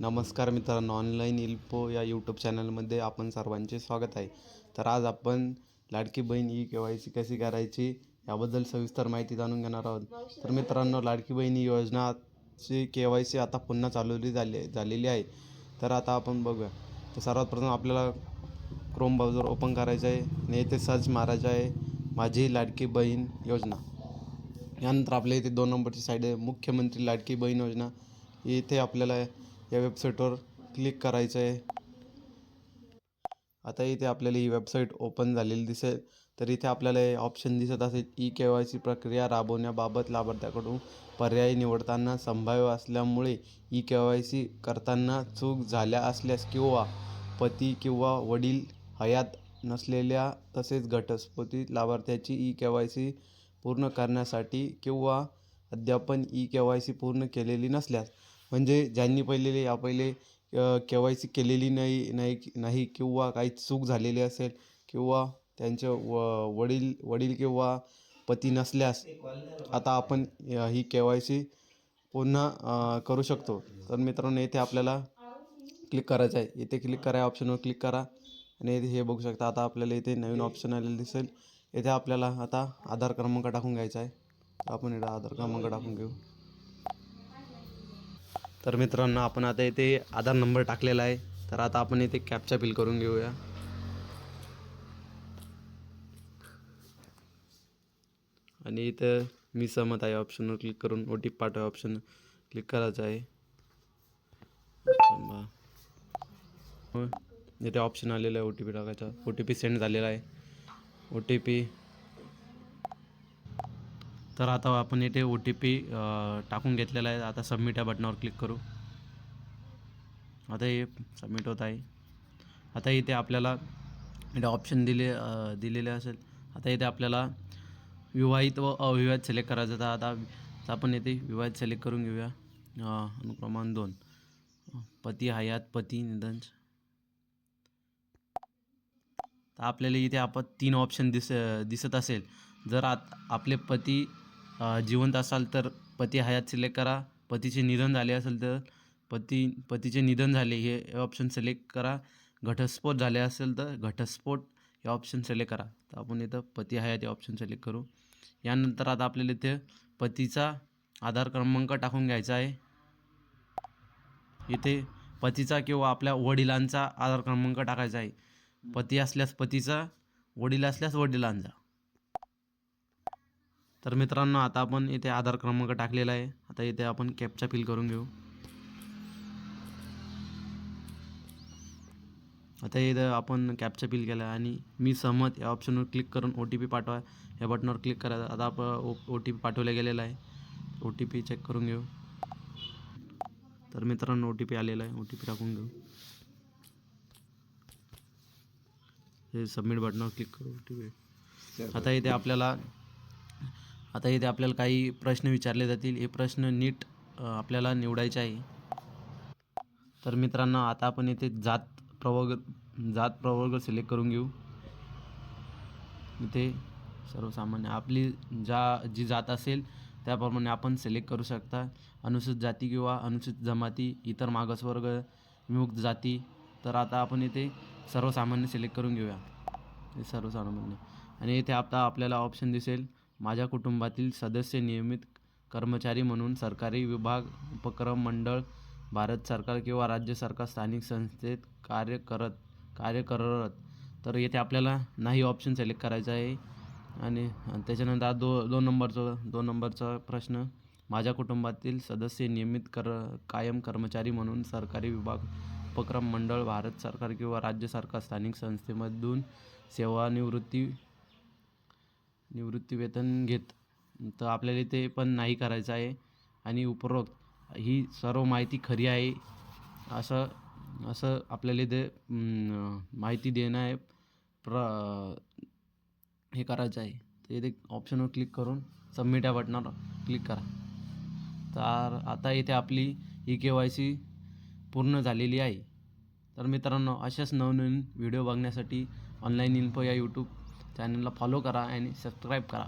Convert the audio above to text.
नमस्कार मित्रांनो, ऑनलाईन इल्फो या यूट्यूब चॅनलमध्ये आपण सर्वांचे स्वागत आहे. तर आज आपण लाडकी बहीण KYC कशी करायची याबद्दल सविस्तर माहिती जाणून घेणार आहोत. तर मित्रांनो, लाडकी बहीण योजनाची KYC आता पुन्हा झालेली आहे. तर आता आपण बघूया. तर सर्वात प्रथम आपल्याला क्रोम ब्राउझर ओपन करायचं आहे आणि इथे सर्च मारायचं आहे माझी लाडकी बहीण योजना. यानंतर आपल्या इथे 2 नंबरची साईड आहे मुख्यमंत्री लाडकी बहीण योजना. इथे आपल्याला या वेबसाईटवर क्लिक करायचं आहे. आता इथे आपल्याला ही वेबसाईट ओपन झालेली दिसेल. तर इथे आपल्याला हे ऑप्शन दिसत असेल KYC प्रक्रिया राबवण्याबाबत लाभार्थ्याकडून पर्याय निवडताना संभाव्य असल्यामुळे KYC करताना चूक झाल्या असल्यास किंवा पती किंवा वडील हयात नसलेल्या तसेच घटस्फोटित लाभार्थ्याची KYC पूर्ण करण्यासाठी किंवा अद्यापन KYC पूर्ण केलेली नसल्यास, म्हणजे ज्यांनी पहिले KYC केलेली नाही किंवा काही चूक झालेली असेल किंवा त्यांचे वडील किंवा पती नसल्यास आता आपण ही KYC पुन्हा करू शकतो. तर मित्रांनो, इथे आपल्याला क्लिक करायचं आहे. इथे क्लिक करा, ऑप्शनवर क्लिक करा आणि इथे हे बघू शकता. आता आपल्याला इथे नवीन ऑप्शन आलेलं दिसेल. इथे आपल्याला आता आधार क्रमांक टाकून घ्यायचा आहे. आपण इथे आधार क्रमांक टाकून घेऊ. तर मित्रांनो, आपण आता इथे आधार नंबर टाकलेला आहे. तर आता आपण इथे कॅप्चा फिल करून घेऊया. आणि इथं मी सहमत आहे ऑप्शनवर क्लिक करून OTP पाठवा ऑप्शन क्लिक करायचं आहे. इथे ऑप्शन आलेलं आहे OTP टाकायचा. OTP सेंड झालेला आहे. OTP तर आता आपण इथे OTP टाकून घेतलेला आहे. आता सबमिट या बटनावर क्लिक करू. आता हे सबमिट होत आहे. आता इथे आपल्याला इथे ऑप्शन दिलेले असेल. आता इथे आपल्याला विवाहित व अविवाहित सिलेक्ट करायचं. तर आता आपण इथे विवाहित सिलेक्ट करून घेऊया. अनुक्रमांक 2 पती हयात पती निधन. तर आपल्याला इथे आपण 3 ऑप्शन दिसत असेल. जर आपले पती जिवंत असाल तर पती हयात सिलेक्ट करा. पतीचे निधन झाले असेल तर पतीचे निधन झाले हे ऑप्शन सिलेक्ट करा. घटस्फोट झाले असेल तर घटस्फोट हे ऑप्शन सिलेक्ट करा. तर आपण इथं पती हयात हे ऑप्शन सिलेक्ट करू. यानंतर आता आपल्याला इथे पतीचा आधार क्रमांक टाकून घ्यायचा आहे. इथे पतीचा किंवा आपल्या वडिलांचा आधार क्रमांक टाकायचा आहे. पती असल्यास पतीचा, वडील असल्यास वडिलांचा. तर मित्रांनो, आता आपण इथे आधार क्रमांक टाकलेला आहे. आता इथे आपण कॅप्चा फिल करून घेऊ. आता इथं आपण कॅप्चा फिल केला आणि मी सहमत या ऑप्शनवर क्लिक करून OTP पाठवा या बटनावर क्लिक करा. आता आपण OTP पाठवला गेलेला आहे. OTP चेक करून घेऊ. तर मित्रांनो, OTP आलेला आहे. OTP टाकून घेऊ. हे सबमिट बटनावर क्लिक करू. OTP आता इथे आपल्याला काही प्रश्न विचारले जातील. हे प्रश्न नीट आपल्याला निवडायचे आहे. तर मित्रांनो, आता आपण इथे जात प्रवर्ग सिलेक्ट करून घेऊ. इथे सर्वसामान्य आपली जी जात असेल त्याप्रमाणे आपण सिलेक्ट करू शकता. अनुसूचित जाती किंवा अनुसूचित जमाती, इतर मागासवर्ग, विमुक्त जाती. तर आता आपण इथे सर्वसामान्य सिलेक्ट करून घेऊया. हे सर्वसामान्य आणि इथे आता आपल्याला ऑप्शन दिसेल माझ्या कुटुंबातील सदस्य नियमित कर्मचारी म्हणून सरकारी विभाग, उपक्रम, मंडळ, भारत सरकार किंवा राज्य सरकार स्थानिक संस्थेत कार्यरत. तर येथे आपल्याला नाही ऑप्शन सिलेक्ट करायचा आहे. आणि त्याच्यानंतर 2 नंबरचा प्रश्न माझ्या कुटुंबातील सदस्य नियमित कायम कर्मचारी म्हणून सरकारी विभाग, उपक्रम, मंडळ, भारत सरकार किंवा राज्य सरकार स्थानिक संस्थेमधून सेवानिवृत्ती वेतन घेत. तर आपल्याला ते पण नाही करायचं आहे. आणि उपरोक्त ही सर्व माहिती खरी आहे असं आपल्याला इथे माहिती देणं आहे हे करायचं आहे. तर इथे ऑप्शनवर क्लिक करून सबमिट या बटनावर क्लिक करा. तर आता इथे आपली KYC पूर्ण झालेली आहे. तर मित्रांनो, अशाच नवनवीन व्हिडिओ बघण्यासाठी ऑनलाईन इन्फो या यूट्यूब चॅनलला फॉलो करा आणि सबस्क्राईब करा.